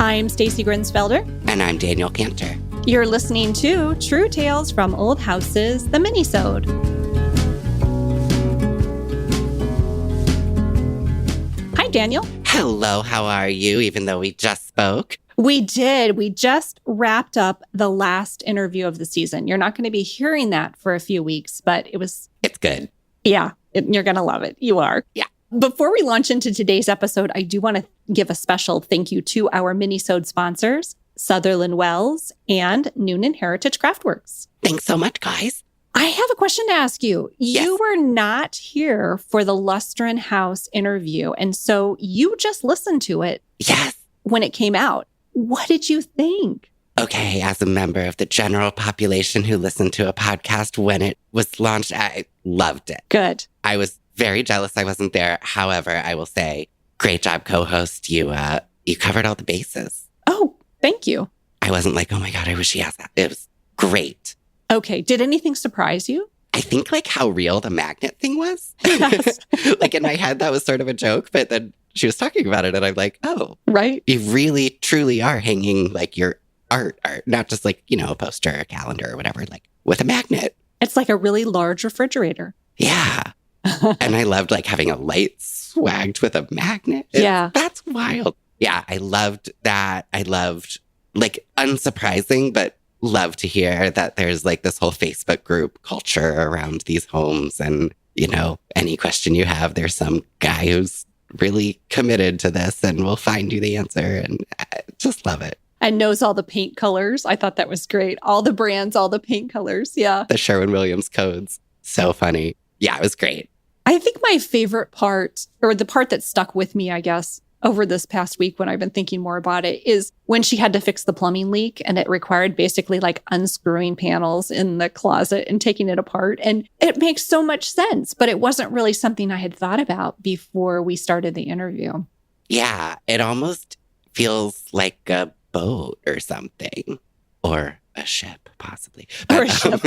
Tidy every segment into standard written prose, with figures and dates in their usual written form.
I'm Stacy Grinsfelder. And I'm Daniel Cantor. You're listening to True Tales from Old Houses, the Minisode. Hi, Daniel. Hello, how are you, even though we just spoke? We did. We just wrapped up the last interview of the season. You're not going to be hearing that for a few weeks, but it's good. Yeah, you're going to love it. You are. Yeah. Before we launch into today's episode, I do want to give a special thank you to our Minisode sponsors, Sutherland Wells and Noonan Heritage Craftworks. Thanks so much, guys. I have a question to ask you. Yes. You were not here for the Lustron House interview, and so you just listened to it. Yes. When it came out. What did you think? Okay, as a member of the general population who listened to a podcast when it was launched, I loved it. Good. I was very jealous I wasn't there. However, I will say, great job, co-host. You covered all the bases. Oh, thank you. I wasn't like, oh my God, I wish she has that. It was great. Okay. Did anything surprise you? I think like how real the magnet thing was. Yes. Like in my head, that was sort of a joke, but then she was talking about it and I'm like, oh, right. You really, truly are hanging like your art, not just like, a poster, a calendar or whatever, like with a magnet. It's like a really large refrigerator. Yeah. And I loved like having a light swagged with a magnet. Yeah. That's wild. Yeah. I loved that. I loved like unsurprising, but love to hear that there's like this whole Facebook group culture around these homes. And, any question you have, there's some guy who's really committed to this and will find you the answer. And I just love it. And knows all the paint colors. I thought that was great. All the brands, all the paint colors. Yeah. The Sherwin-Williams codes. So funny. Yeah, it was great. I think my favorite part, or the part that stuck with me, I guess, over this past week when I've been thinking more about it, is when she had to fix the plumbing leak and it required basically like unscrewing panels in the closet and taking it apart. And it makes so much sense, but it wasn't really something I had thought about before we started the interview. Yeah, it almost feels like a boat or something, or a ship, possibly. Or a ship.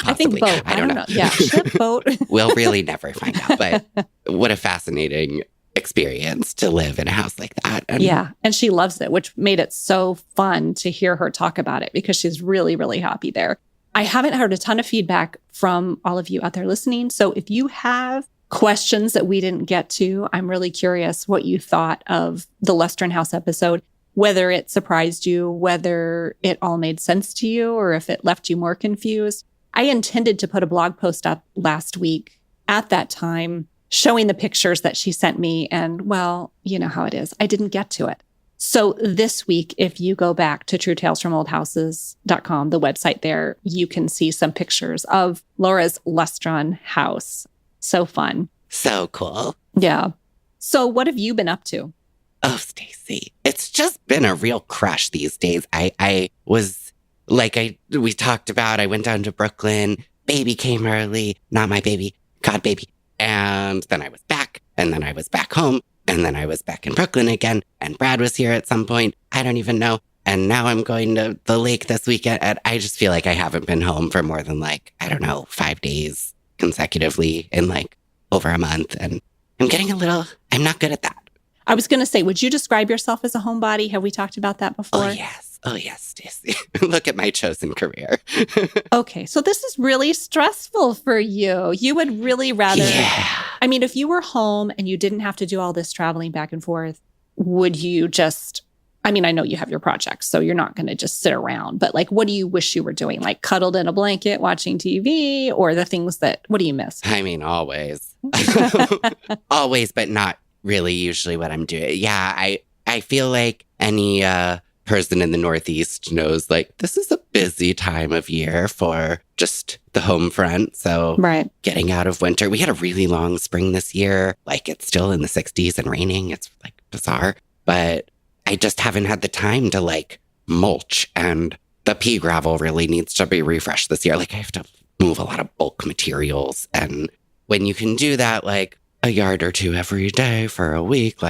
I think boat. I don't know. Yeah, ship, boat. We'll really never find out, but what a fascinating experience to live in a house like that. Yeah, and she loves it, which made it so fun to hear her talk about it because she's really, really happy there. I haven't heard a ton of feedback from all of you out there listening. So if you have questions that we didn't get to, I'm really curious what you thought of the Lustron House episode, whether it surprised you, whether it all made sense to you, or if it left you more confused. I intended to put a blog post up last week at that time showing the pictures that she sent me. And well, you know how it is. I didn't get to it. So this week, if you go back to truetalesfromoldhouses.com, the website there, you can see some pictures of Laura's Lustron house. So fun. So cool. Yeah. So what have you been up to? Oh, Stacy, it's just been a real crush these days. I was like, we talked about, I went down to Brooklyn, baby came early, not my baby, God baby. And then I was back, and then I was back home, and then I was back in Brooklyn again, and Brad was here at some point. I don't even know. And now I'm going to the lake this weekend, and I just feel like I haven't been home for more than 5 days consecutively in over a month. And I'm not good at that. I was going to say, would you describe yourself as a homebody? Have we talked about that before? Oh, yes, Stacy. Look at my chosen career. Okay, so this is really stressful for you. You would really rather... Yeah. I mean, if you were home and you didn't have to do all this traveling back and forth, would you just... I mean, I know you have your projects, so you're not going to just sit around. But what do you wish you were doing? Cuddled in a blanket, watching TV, or the things that... What do you miss? I mean, always. Always, but not really usually what I'm doing. Yeah, I feel like any person in the Northeast knows this is a busy time of year for just the home front. So right. Getting out of winter. We had a really long spring this year. It's still in the 60s and raining. It's bizarre. But I just haven't had the time to mulch, and the pea gravel really needs to be refreshed this year. I have to move a lot of bulk materials. And when you can do that, a yard or two every day for a week,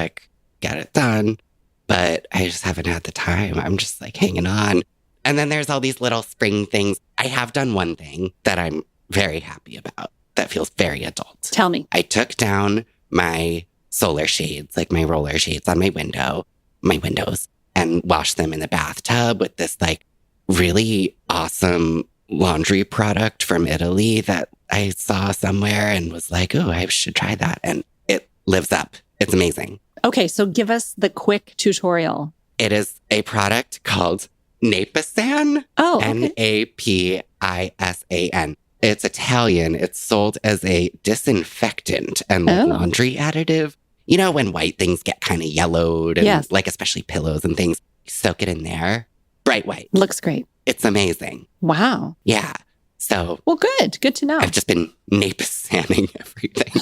get it done. But I just haven't had the time. I'm just hanging on. And then there's all these little spring things. I have done one thing that I'm very happy about that feels very adult. Tell me. I took down my solar shades, my roller shades on my window. my windows and wash them in the bathtub with this like really awesome laundry product from Italy that I saw somewhere and was like, oh, I should try that. And it lives up. It's amazing. Okay, so give us the quick tutorial. It is a product called Napisan. Oh, okay. Napisan. It's Italian. It's sold as a disinfectant and like laundry additive. You know, when white things get kind of yellowed and like especially pillows and things, you soak it in there. Bright white. Looks great. It's amazing. Wow. Yeah. So. Well, good. Good to know. I've just been Napisaning everything.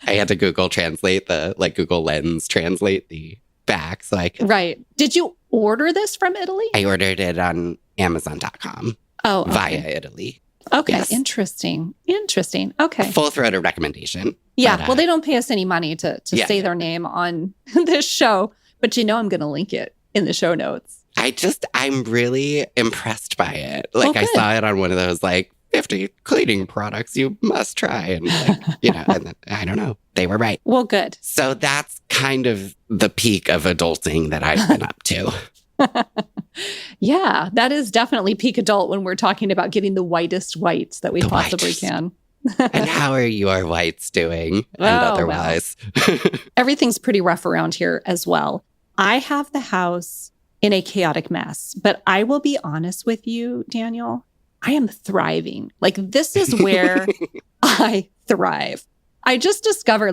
I had to Google Translate Google Lens translate the back so I could. Right. Did you order this from Italy? I ordered it on Amazon.com. Oh, okay. Via Italy. Okay. Yes. Interesting. Okay. Full-throated recommendation. Yeah. Well, they don't pay us any money to say their name on this show, but I'm going to link it in the show notes. I'm really impressed by it. Like I saw it on one of those like 50 cleaning products you must try. And like, and then, I don't know. They were right. Well, good. So that's kind of the peak of adulting that I've been up to. Yeah, that is definitely peak adult when we're talking about getting the whitest whites that we possibly can. And how are your whites doing? And otherwise? Well, everything's pretty rough around here as well. I have the house in a chaotic mess, but I will be honest with you, Daniel, I am thriving. Like this is where I thrive. I just discovered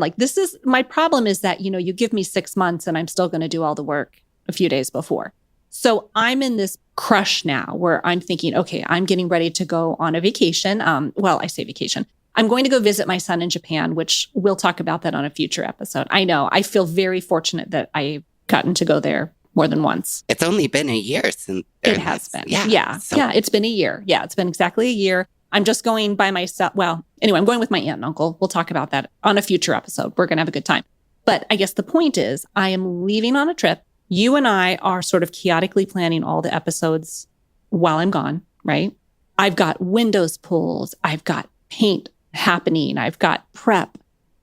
my problem is that, you give me 6 months and I'm still going to do all the work a few days before. So I'm in this crush now where I'm thinking, okay, I'm getting ready to go on a vacation. I say vacation. I'm going to go visit my son in Japan, which we'll talk about that on a future episode. I know. I feel very fortunate that I've gotten to go there more than once. It's only been a year since. It has been. Yeah. It's been a year. Yeah, it's been exactly a year. I'm just going by myself. Well, anyway, I'm going with my aunt and uncle. We'll talk about that on a future episode. We're going to have a good time. But I guess the point is I am leaving on a trip. You and I are sort of chaotically planning all the episodes while I'm gone, right? I've got windows pulls. I've got paint happening. I've got prep.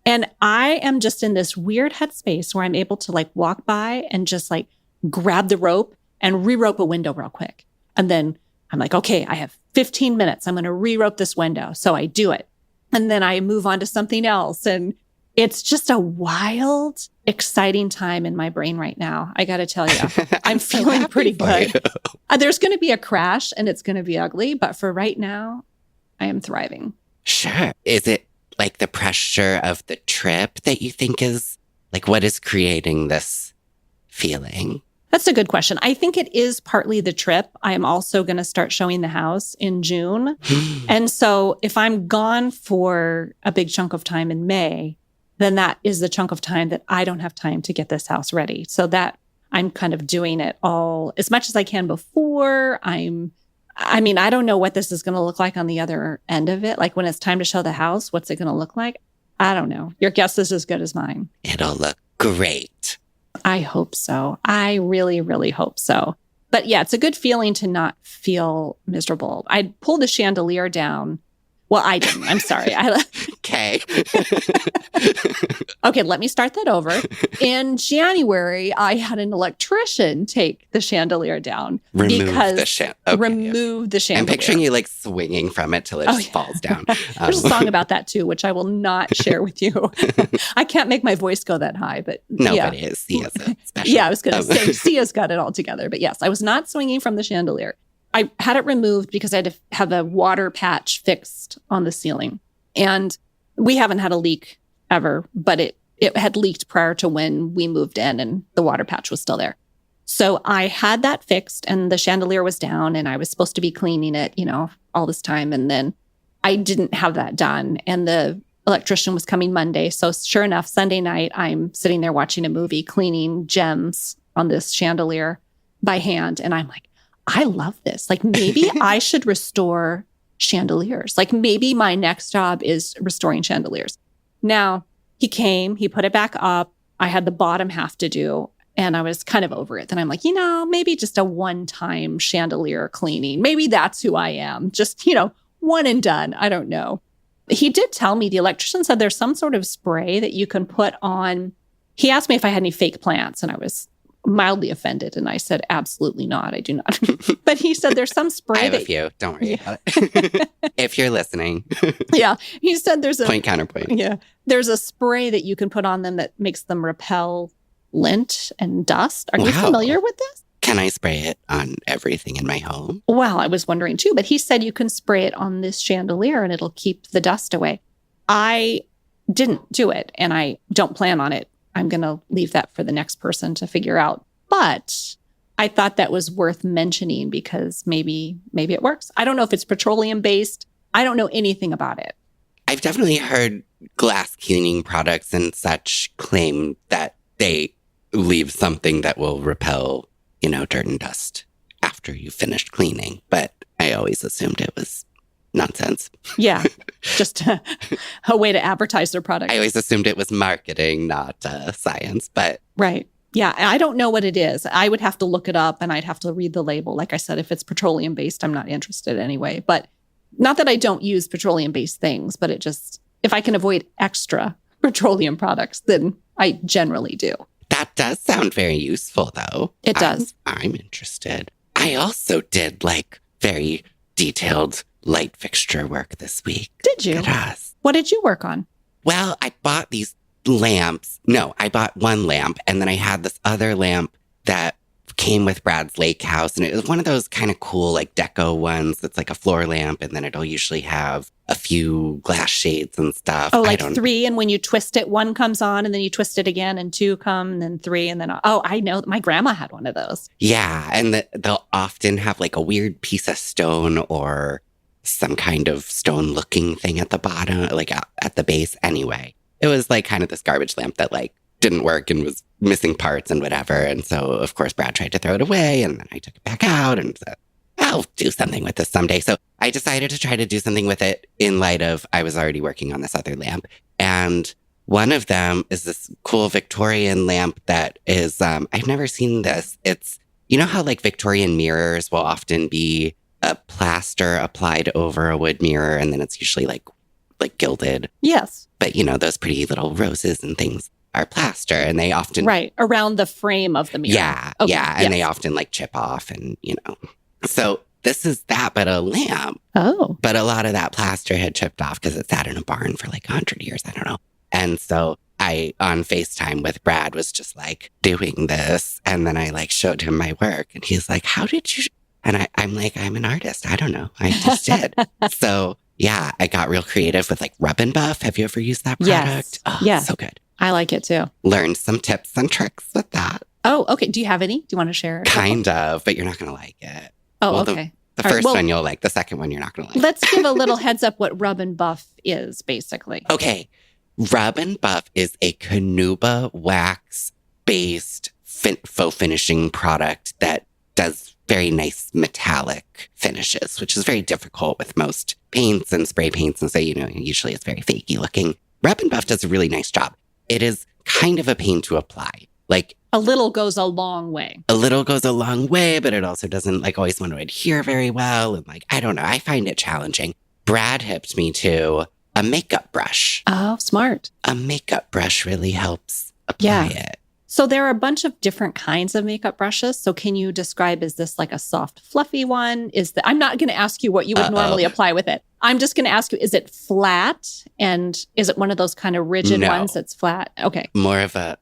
And I am just in this weird headspace where I'm able to walk by and just grab the rope and re-rope a window real quick. And then I'm like, okay, I have 15 minutes. I'm going to re-rope this window. So I do it. And then I move on to something else. And it's just a wild, exciting time in my brain right now. I got to tell you, I'm feeling pretty good. There's going to be a crash and it's going to be ugly. But for right now, I am thriving. Sure. Is it the pressure of the trip that you think is what is creating this feeling? That's a good question. I think it is partly the trip. I am also going to start showing the house in June. And so if I'm gone for a big chunk of time in May, then that is the chunk of time that I don't have time to get this house ready. So that I'm kind of doing it all as much as I can before. I don't know what this is going to look like on the other end of it. When it's time to show the house, what's it going to look like? I don't know. Your guess is as good as mine. It'll look great. I hope so. I really, really hope so. But yeah, it's a good feeling to not feel miserable. I pulled the chandelier down. Well, I didn't. I'm sorry. Okay. Okay, let me start that over. In January, I had an electrician take the chandelier down. Remove the chandelier. I'm picturing you swinging from it till it just falls down. There's a song about that too, which I will not share with you. I can't make my voice go that high, but nobody is. Sia's a special. Yeah, I was going to say Sia's got it all together. But yes, I was not swinging from the chandelier. I had it removed because I had to have a water patch fixed on the ceiling. And we haven't had a leak ever, but it had leaked prior to when we moved in and the water patch was still there. So I had that fixed and the chandelier was down and I was supposed to be cleaning it, all this time. And then I didn't have that done. And the electrician was coming Monday. So sure enough, Sunday night, I'm sitting there watching a movie, cleaning gems on this chandelier by hand. And I'm like, I love this. Maybe I should restore chandeliers. Maybe my next job is restoring chandeliers. Now, he came, he put it back up. I had the bottom half to do, and I was kind of over it. Then I'm like, maybe just a one-time chandelier cleaning. Maybe that's who I am. Just, one and done. I don't know. He did tell me, the electrician said there's some sort of spray that you can put on. He asked me if I had any fake plants, and I was mildly offended. And I said, absolutely not. I do not. But he said there's some spray I have a few. Don't worry about it. If you're listening. Yeah. He said there's a point counterpoint. Yeah. There's a spray that you can put on them that makes them repel lint and dust. Are you familiar with this? Can I spray it on everything in my home? Well, I was wondering too, but he said you can spray it on this chandelier and it'll keep the dust away. I didn't do it and I don't plan on it. I'm going to leave that for the next person to figure out. But I thought that was worth mentioning because maybe it works. I don't know if it's petroleum based. I don't know anything about it. I've definitely heard glass cleaning products and such claim that they leave something that will repel, dirt and dust after you finished cleaning. But I always assumed it was nonsense. Yeah, just a way to advertise their product. I always assumed it was marketing, not science, but... Right. Yeah, I don't know what it is. I would have to look it up and I'd have to read the label. Like I said, if it's petroleum based, I'm not interested anyway. But not that I don't use petroleum based things, but if I can avoid extra petroleum products, then I generally do. That does sound very useful, though. It does. I'm interested. I also did very detailed light fixture work this week. Did you? What did you work on? Well, I bought these lamps. No, I bought one lamp and then I had this other lamp that came with Brad's lake house. And it was one of those kind of cool deco ones that's like a floor lamp. And then it'll usually have a few glass shades and stuff. Oh, three. And when you twist it, one comes on and then you twist it again and two come and then three. And then, I know my grandma had one of those. Yeah. And they'll often have a weird piece of stone or some kind of stone looking thing at the bottom, at the base. Anyway, it was kind of this garbage lamp that didn't work and was missing parts and whatever. And so, of course, Brad tried to throw it away and then I took it back out and said, I'll do something with this someday. So I decided to try to do something with it in light of I was already working on this other lamp. And one of them is this cool Victorian lamp that is, I've never seen this. It's, how Victorian mirrors will often be a plaster applied over a wood mirror and then it's usually like gilded. Yes. But, those pretty little roses and things are plaster and they often... Right. Around the frame of the mirror. Yeah. Okay. Yeah. And they often chip off and, So this is that, but a lamp. Oh. But a lot of that plaster had chipped off because it sat in a barn for 100 years. I don't know. And so I, on FaceTime with Brad, was just doing this. And then I showed him my work and he's like, how did you... And I'm I'm an artist. I don't know. I just did. So yeah, I got real creative with Rub and Buff. Have you ever used that product? Yes. Oh, yes. So good. I like it too. Learned some tips and tricks with that. Oh, okay. Do you have any? Do you want to share? Kind of, but you're not going to like it. Oh, well, okay. The first one you'll like. The second one you're not going to like. Let's give a little heads up what Rub and Buff is, basically. Okay. Rub and Buff is a Canuba wax-based faux finishing product that does very nice metallic finishes, which is very difficult with most paints and spray paints. And so, usually it's very fakey looking. Rub and Buff does a really nice job. It is kind of a pain to apply. A little goes a long way. A little goes a long way, but it also doesn't always want to adhere very well. And I don't know. I find it challenging. Brad hipped me to a makeup brush. Oh, smart. A makeup brush really helps apply it. So there are a bunch of different kinds of makeup brushes. So can you describe, is this a soft, fluffy one? I'm not going to ask you what you would normally apply with it. I'm just going to ask you, is it flat? And is it one of those kind of rigid ones that's flat? Okay. More of a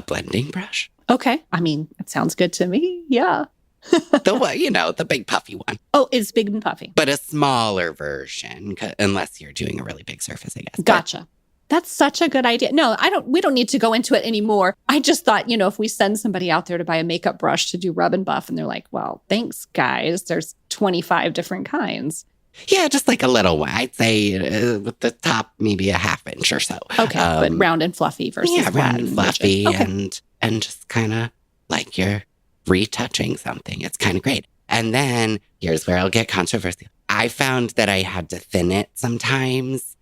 blending brush. Okay. I mean, it sounds good to me. Yeah. The big puffy one. Oh, it's big and puffy. But a smaller version, unless you're doing a really big surface, I guess. Gotcha. That's such a good idea. No, we don't need to go into it anymore. I just thought, if we send somebody out there to buy a makeup brush to do Rub and Buff and they're like, well, thanks guys. There's 25 different kinds. Yeah, just a little one. I'd say with the top, maybe a half inch or so. Okay, but round and fluffy versus flat round and fluffy okay. and just kind of you're retouching something. It's kind of great. And then here's where I'll get controversial. I found that I had to thin it sometimes.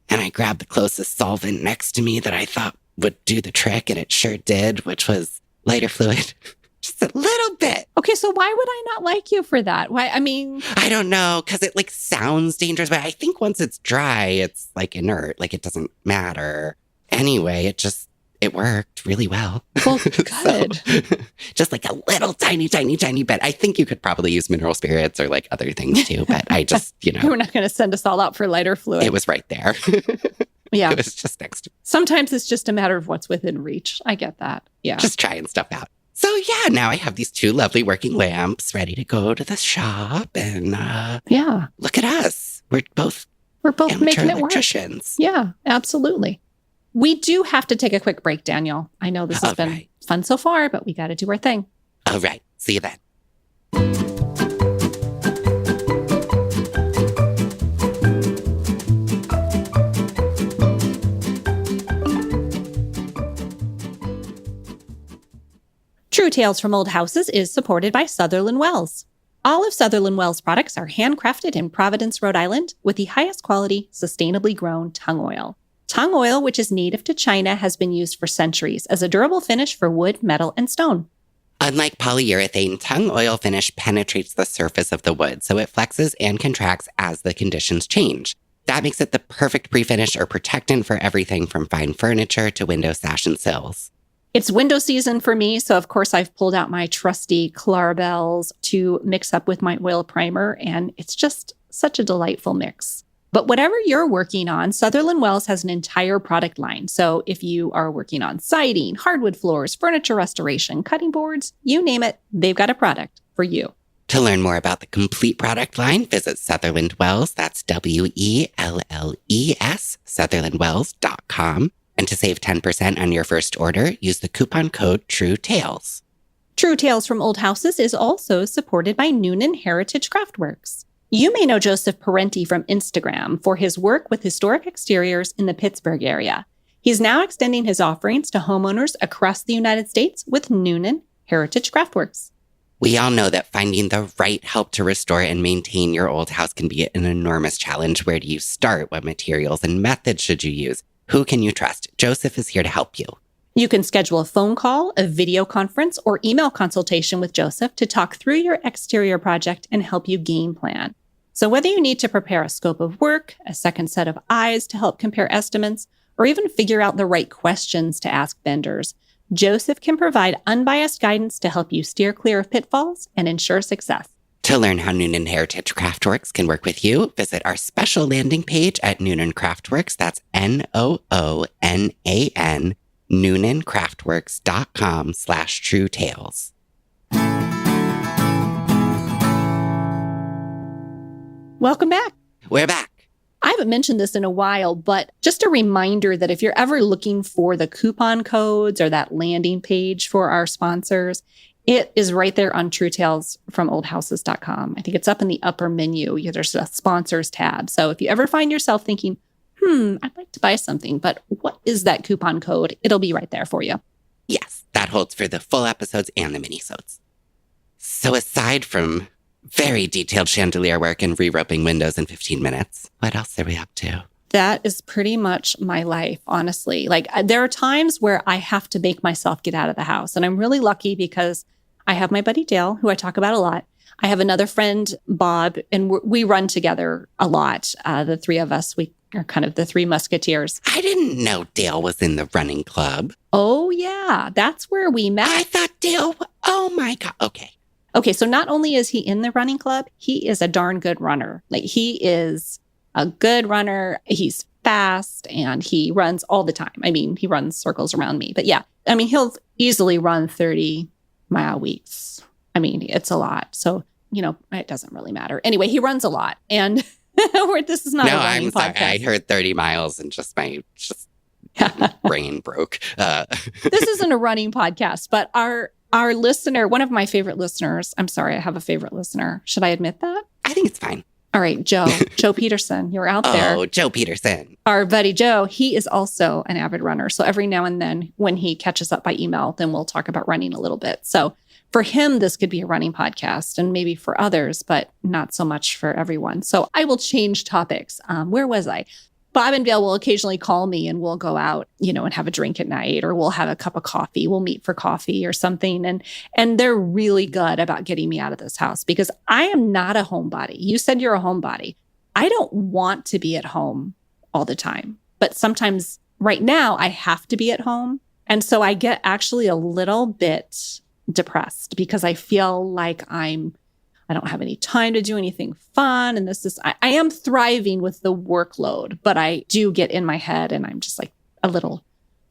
And I grabbed the closest solvent next to me that I thought would do the trick. And it sure did, which was lighter fluid. Just a little bit. Okay, so why would I not like you for that? Why? I mean... I don't know, because it sounds dangerous. But I think once it's dry, it's inert. It doesn't matter. Anyway, it worked really well. Well, good. So, just like a little tiny bit. I think you could probably use mineral spirits or like other things too, but I just, We're not going to send us all out for lighter fluid. it was right there. Yeah. It was just next to me. Sometimes it's just a matter of what's within reach. I get that. Yeah. Just trying stuff out. So yeah, now I have these 2 lovely working lamps ready to go to the shop, and yeah, look at us. We're both amateur making it electricians. work. Yeah, absolutely. We do have to take a quick break, Daniel. I know this has been fun so far, but we got to do our thing. All right. See you then. True Tales from Old Houses is supported by Sutherland Wells. All of Sutherland Wells products are handcrafted in Providence, Rhode Island, with the highest quality, sustainably grown tung oil. Tung oil, which is native to China, has been used for centuries as a durable finish for wood, metal, and stone. Unlike polyurethane, tung oil finish penetrates the surface of the wood, so it flexes and contracts as the conditions change. That makes it the perfect pre-finish or protectant for everything from fine furniture to window sash and sills. It's window season for me, so of course I've pulled out my trusty Clarabelles to mix up with my oil primer, and it's just such a delightful mix. But whatever you're working on, Sutherland Wells has an entire product line. So if you are working on siding, hardwood floors, furniture restoration, cutting boards, you name it, they've got a product for you. To learn more about the complete product line, visit Sutherland Wells, that's WELLES, sutherlandwells.com. And to save 10% on your first order, use the coupon code TRUETALES. True Tales from Old Houses is also supported by Noonan Heritage Craftworks. You may know Joseph Parenti from Instagram for his work with historic exteriors in the Pittsburgh area. He's now extending his offerings to homeowners across the United States with Noonan Heritage Craftworks. We all know that finding the right help to restore and maintain your old house can be an enormous challenge. Where do you start? What materials and methods should you use? Who can you trust? Joseph is here to help you. You can schedule a phone call, a video conference, or email consultation with Joseph to talk through your exterior project and help you game plan. So whether you need to prepare a scope of work, a second set of eyes to help compare estimates, or even figure out the right questions to ask vendors, Joseph can provide unbiased guidance to help you steer clear of pitfalls and ensure success. To learn how Noonan Heritage Craftworks can work with you, visit our special landing page at Noonan Craftworks. That's NOONAN, noonancraftworks.com/truetales. Welcome back. We're back. I haven't mentioned this in a while, but just a reminder that if you're ever looking for the coupon codes or that landing page for our sponsors, it is right there on truetalesfromoldhouses.com. I think it's up in the upper menu. There's a sponsors tab. So if you ever find yourself thinking, I'd like to buy something, but what is that coupon code? It'll be right there for you. Yes, that holds for the full episodes and the minisodes. So aside from very detailed chandelier work and re-roping windows in 15 minutes, what else are we up to? That is pretty much my life, honestly. Like there are times where I have to make myself get out of the house. And I'm really lucky because I have my buddy Dale, who I talk about a lot. I have another friend, Bob, and we run together a lot. The three of us, we are kind of the three musketeers. I didn't know Dale was in the running club. Oh, yeah. That's where we met. I thought Dale, oh my God. Okay, so not only is he in the running club, he is a darn good runner. Like he is a good runner. He's fast and he runs all the time. I mean, he runs circles around me. But yeah, I mean, he'll easily run 30-mile weeks. I mean, it's a lot. So, it doesn't really matter. Anyway, he runs a lot. And this is not a running podcast. Sorry. I heard 30 miles and just my brain broke. This isn't a running podcast, but our listener, one of my favorite listeners, I'm sorry, I have a favorite listener. Should I admit that? I think it's fine. All right, Joe Peterson, you're out there. Oh, Joe Peterson. Our buddy Joe, he is also an avid runner. So every now and then when he catches up by email, then we'll talk about running a little bit. So for him, this could be a running podcast and maybe for others, but not so much for everyone. So I will change topics. Where was I? Bob and Dale will occasionally call me and we'll go out, and have a drink at night, or we'll have a cup of coffee. We'll meet for coffee or something. And they're really good about getting me out of this house because I am not a homebody. You said you're a homebody. I don't want to be at home all the time, but sometimes right now I have to be at home And so I get actually a little bit depressed because I feel like I don't have any time to do anything fun. And I am thriving with the workload, but I do get in my head and I'm just like a little,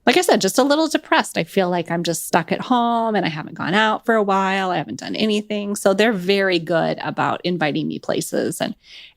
like I said, just a little depressed. I feel like I'm just stuck at home and I haven't gone out for a while. I haven't done anything. So they're very good about inviting me places,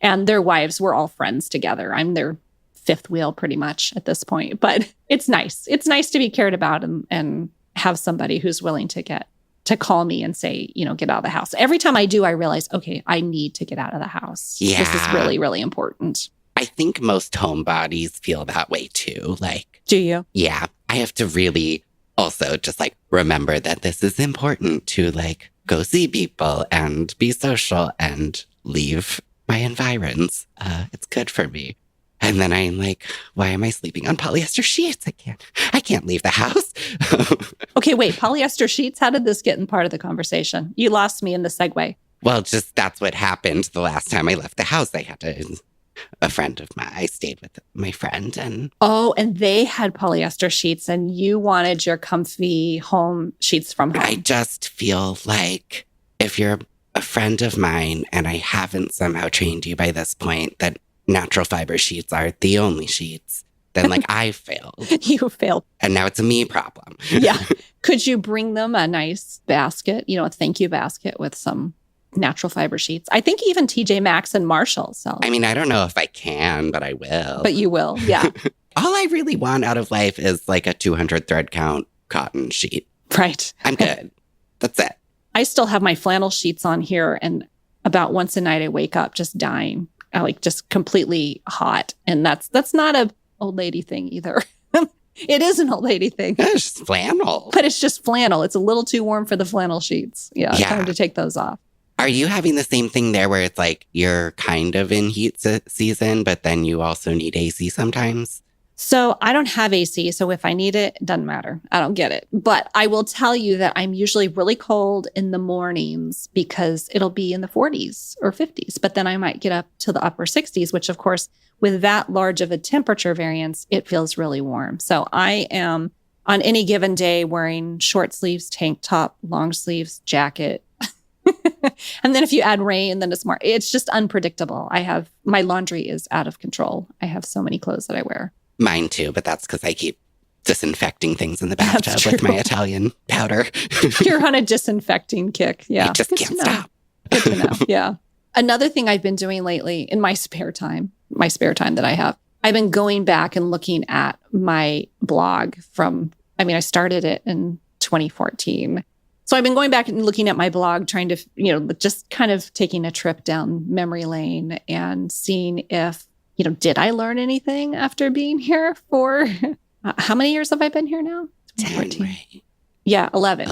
and their wives, we're all friends together. I'm their fifth wheel pretty much at this point, but it's nice. It's nice to be cared about and have somebody who's willing to call me and say, get out of the house. Every time I do, I realize, okay, I need to get out of the house. Yeah. This is really, really important. I think most homebodies feel that way too. Like, do you? Yeah. I have to really also just like remember that this is important to like go see people and be social and leave my environs. It's good for me. And then I'm like, why am I sleeping on polyester sheets? I can't leave the house. Okay, wait, polyester sheets? How did this get in part of the conversation? You lost me in the segue. Well, just that's what happened the last time I left the house. I stayed with my friend and... Oh, and they had polyester sheets and you wanted your comfy home sheets from home. I just feel like if you're a friend of mine and I haven't somehow trained you by this point that natural fiber sheets are the only sheets, then like I failed. You failed. And now it's a me problem. Yeah. Could you bring them a nice basket, a thank you basket with some natural fiber sheets? I think even TJ Maxx and Marshall sell. I mean, I don't know if I can, but I will. But you will, yeah. All I really want out of life is like a 200 thread count cotton sheet. Right. I'm good. That's it. I still have my flannel sheets on here, and about once a night I wake up just dying. I like just completely hot. And that's not a old lady thing either. It is an old lady thing. It's just flannel. But it's just flannel. It's a little too warm for the flannel sheets. Yeah. Time to take those off. Are you having the same thing there where it's like you're kind of in heat season, but then you also need AC sometimes? So I don't have AC. So if I need it, it doesn't matter. I don't get it. But I will tell you that I'm usually really cold in the mornings because it'll be in the 40s or 50s. But then I might get up to the upper 60s, which of course, with that large of a temperature variance, it feels really warm. So I am on any given day wearing short sleeves, tank top, long sleeves, jacket. And then if you add rain, then it's just unpredictable. My laundry is out of control. I have so many clothes that I wear. Mine too, but that's because I keep disinfecting things in the bathtub with my Italian powder. You're on a disinfecting kick. Yeah. I just can't stop. Good to know. Yeah. Another thing I've been doing lately in my spare time that I have, I've been going back and looking at my blog I started it in 2014. So I've been going back and looking at my blog, trying to, just kind of taking a trip down memory lane and seeing if, did I learn anything after being here for, how many years have I been here now? 10, right? Yeah, 11.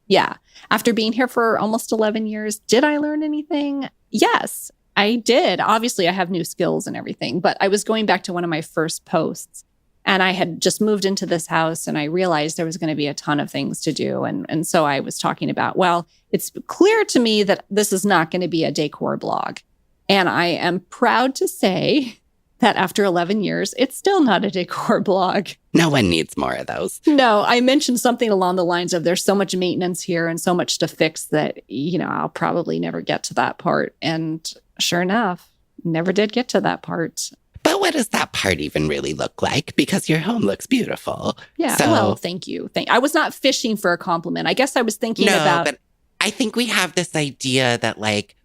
Yeah. After being here for almost 11 years, did I learn anything? Yes, I did. Obviously, I have new skills and everything, but I was going back to one of my first posts and I had just moved into this house and I realized there was going to be a ton of things to do. And so I was talking about, well, it's clear to me that this is not going to be a decor blog. And I am proud to say that after 11 years, it's still not a decor blog. No one needs more of those. No, I mentioned something along the lines of there's so much maintenance here and so much to fix that, I'll probably never get to that part. And sure enough, never did get to that part. But what does that part even really look like? Because your home looks beautiful. Yeah, well, thank you. I was not fishing for a compliment. I guess I was thinking about... but I think we have this idea that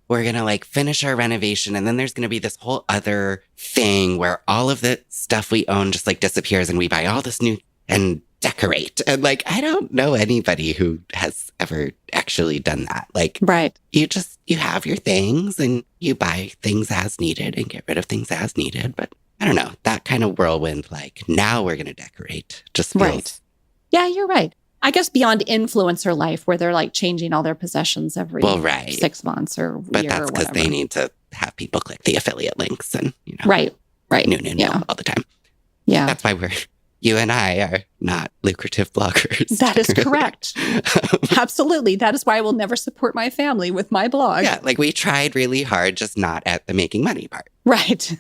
we're going to finish our renovation and then there's going to be this whole other thing where all of the stuff we own just disappears and we buy all this new and decorate. And I don't know anybody who has ever actually done that. Right. You have your things and you buy things as needed and get rid of things as needed. But I don't know, that kind of whirlwind, now we're going to decorate just feels... Right. Yeah, you're right. I guess beyond influencer life where they're changing all their possessions every 6 months or but year or whatever. But that's because they need to have people click the affiliate links and, Right. No, all the time. Yeah. That's why you and I are not lucrative bloggers. That is correct. Absolutely. That is why I will never support my family with my blog. Yeah, we tried really hard, just not at the making money part. Right.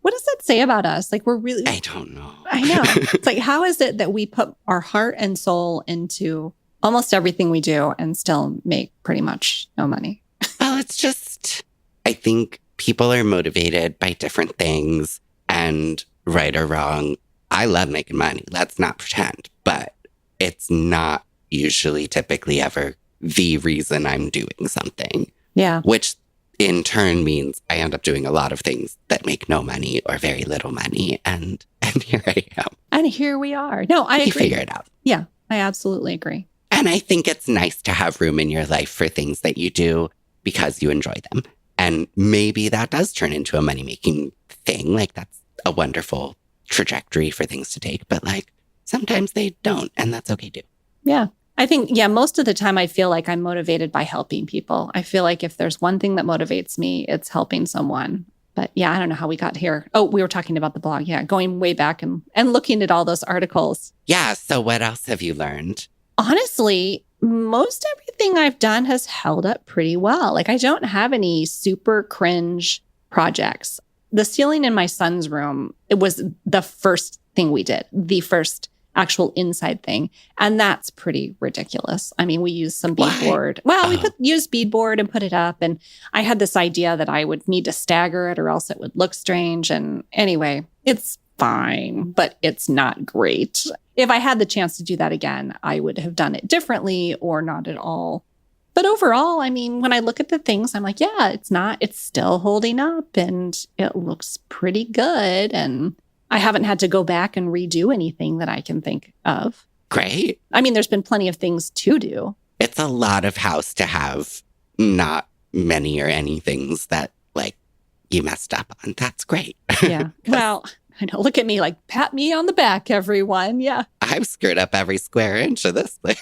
what does that say about us? Like we're really, I don't know. I know. It's like, how is it that we put our heart and soul into almost everything we do and still make pretty much no money? Well, it's just, I think people are motivated by different things, and right or wrong, I love making money. Let's not pretend, but it's not usually typically ever the reason I'm doing something. Yeah. Which in turn means I end up doing a lot of things that make no money or very little money. And here I am. And here we are. No, I agree. You figure it out. Yeah, I absolutely agree. And I think it's nice to have room in your life for things that you do because you enjoy them. And maybe that does turn into a money-making thing. Like that's a wonderful trajectory for things to take. But like sometimes they don't, and that's okay too. Yeah. I think, most of the time I feel like I'm motivated by helping people. I feel like if there's one thing that motivates me, it's helping someone. But yeah, I don't know how we got here. Oh, we were talking about the blog. Yeah, going way back and looking at all those articles. Yeah. So what else have you learned? Honestly, most everything I've done has held up pretty well. Like I don't have any super cringe projects. The ceiling in my son's room, it was the first thing we did, the first actual inside thing. And that's pretty ridiculous. I mean, we used some beadboard. Well, we used beadboard and put it up. And I had this idea that I would need to stagger it or else it would look strange. And anyway, it's fine, but it's not great. If I had the chance to do that again, I would have done it differently or not at all. But overall, I mean, when I look at the things, I'm like, yeah, it's still holding up and it looks pretty good. And I haven't had to go back and redo anything that I can think of. Great. I mean, there's been plenty of things to do. It's a lot of house to have not many or any things that like you messed up on. That's great. Yeah. Well, I know. Look at me, like, pat me on the back, everyone. Yeah. I've screwed up every square inch of this thing.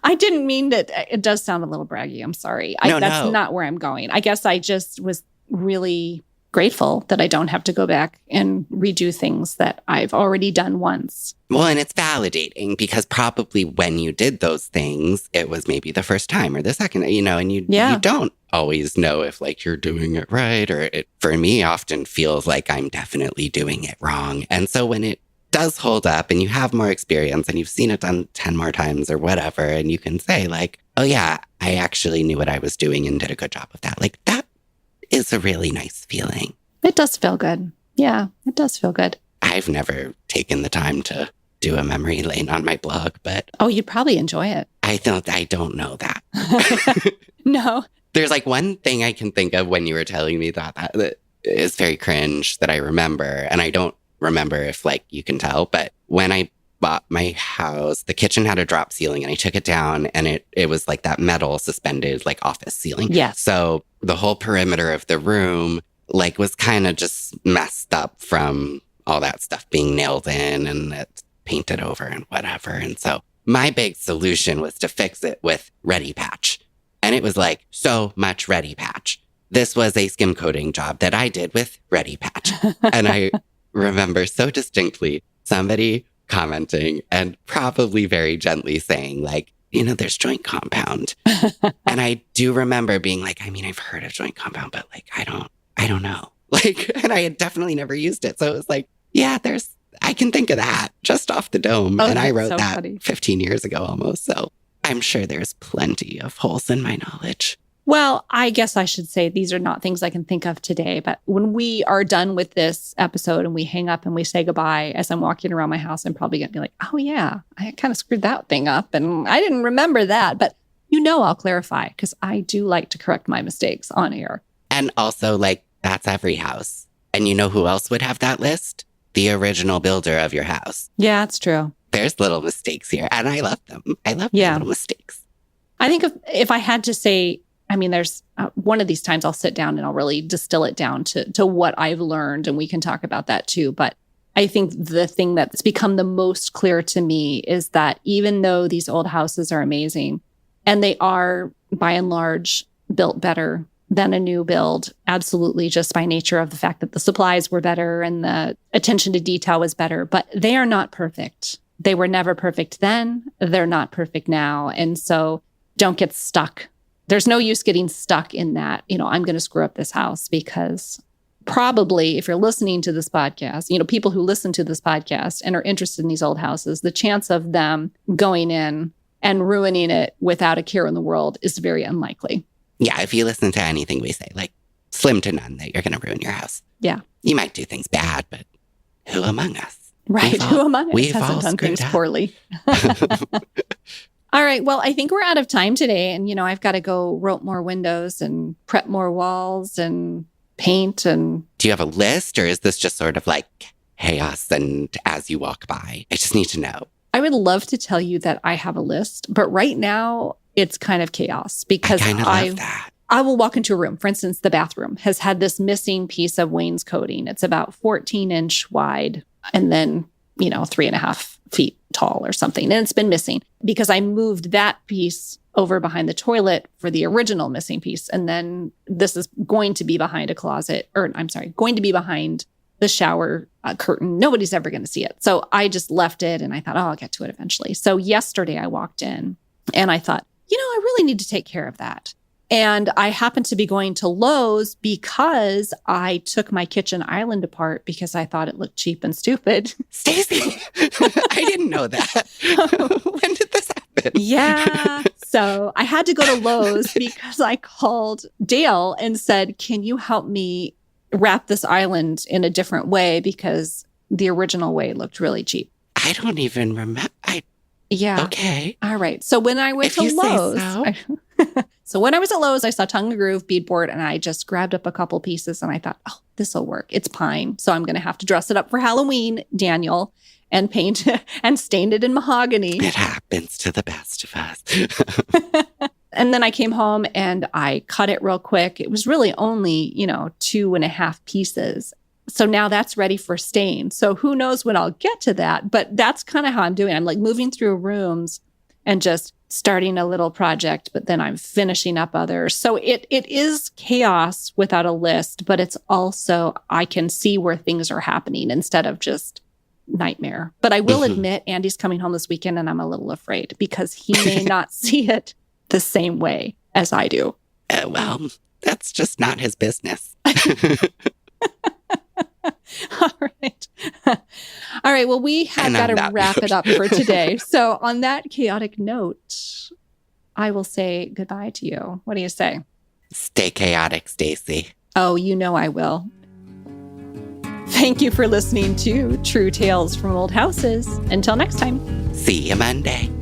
I didn't mean that. It does sound a little braggy. I'm sorry. That's not where I'm going. I guess I just was really grateful that I don't have to go back and redo things that I've already done once. Well, and it's validating because probably when you did those things, it was maybe the first time or the second, and you don't always know if like you're doing it right, or it, for me, often feels like I'm definitely doing it wrong. And so when it does hold up and you have more experience and you've seen it done 10 more times or whatever, and you can say like, oh yeah, I actually knew what I was doing and did a good job of that. Like that is a really nice feeling. It does feel good. Yeah, it does feel good. I've never taken the time to do a memory lane on my blog, but... Oh, you'd probably enjoy it. I don't know that. No. There's like one thing I can think of when you were telling me that is very cringe that I remember. And I don't remember if like you can tell, but when I bought my house, the kitchen had a drop ceiling and I took it down and it was like that metal suspended like office ceiling. Yes. So the whole perimeter of the room like was kind of just messed up from all that stuff being nailed in and it's painted over and whatever. And so my big solution was to fix it with Ready Patch. And it was like so much Ready Patch. This was a skim coating job that I did with Ready Patch. And I remember so distinctly somebody commenting and probably very gently saying like, there's joint compound. And I do remember being like, I mean, I've heard of joint compound, but like, I don't know. Like, and I had definitely never used it. So it was like, yeah, I can think of that just off the dome. Oh, and I wrote so that funny. 15 years ago almost. So I'm sure there's plenty of holes in my knowledge. Well, I guess I should say these are not things I can think of today. But when we are done with this episode and we hang up and we say goodbye, as I'm walking around my house, I'm probably going to be like, oh, yeah, I kind of screwed that thing up. And I didn't remember that. But I'll clarify because I do like to correct my mistakes on air. And also, like, that's every house. And you know who else would have that list? The original builder of your house. Yeah, it's true. There's little mistakes here. And I love them. I love the little mistakes. I think if I had to say, I mean, there's one of these times I'll sit down and I'll really distill it down to what I've learned. And we can talk about that too. But I think the thing that's become the most clear to me is that even though these old houses are amazing and they are by and large built better than a new build, absolutely, just by nature of the fact that the supplies were better and the attention to detail was better, but they are not perfect. They were never perfect then. They're not perfect now. And so don't get stuck. There's no use getting stuck in that, I'm going to screw up this house because probably, if you're listening to this podcast, people who listen to this podcast and are interested in these old houses, the chance of them going in and ruining it without a care in the world is very unlikely. Yeah, if you listen to anything we say, like slim to none that you're going to ruin your house. Yeah. You might do things bad, but who among us? Right. Who among us hasn't done things poorly? All right. Well, I think we're out of time today. And, I've got to go rope more windows and prep more walls and paint. And do you have a list, or is this just sort of like chaos and as you walk by? I just need to know. I would love to tell you that I have a list, but right now it's kind of chaos because I kind of love that. I will walk into a room. For instance, the bathroom has had this missing piece of wainscoting. It's about 14-inch wide and then, 3.5 feet tall or something. And it's been missing because I moved that piece over behind the toilet for the original missing piece. And then this is going to be behind a closet, going to be behind the shower curtain. Nobody's ever going to see it. So I just left it and I thought, I'll get to it eventually. So yesterday I walked in and I thought, I really need to take care of that. And I happened to be going to Lowe's because I took my kitchen island apart because I thought it looked cheap and stupid. Stacy, I didn't know that. When did this happen? Yeah. So I had to go to Lowe's because I called Dale and said, can you help me wrap this island in a different way because the original way looked really cheap. I don't even remember. Yeah. Okay. All right. So when I went to Lowe's, so when I was at Lowe's, I saw tongue and groove beadboard and I just grabbed up a couple pieces and I thought, this will work. It's pine. So I'm going to have to dress it up for Halloween, Daniel, and paint and stain it in mahogany. It happens to the best of us. And then I came home and I cut it real quick. It was really only, 2.5 pieces. So now that's ready for stain. So who knows when I'll get to that, but that's kind of how I'm doing. I'm like moving through rooms and just starting a little project, but then I'm finishing up others. So it is chaos without a list, but it's also, I can see where things are happening instead of just nightmare. But I will admit, Andy's coming home this weekend and I'm a little afraid because he may not see it the same way as I do. Well, that's just not his business. All right. All right. Well, we have got to wrap it up for today. So on that chaotic note, I will say goodbye to you. What do you say? Stay chaotic, Stacy. Oh, I will. Thank you for listening to True Tales from Old Houses. Until next time. See you Monday.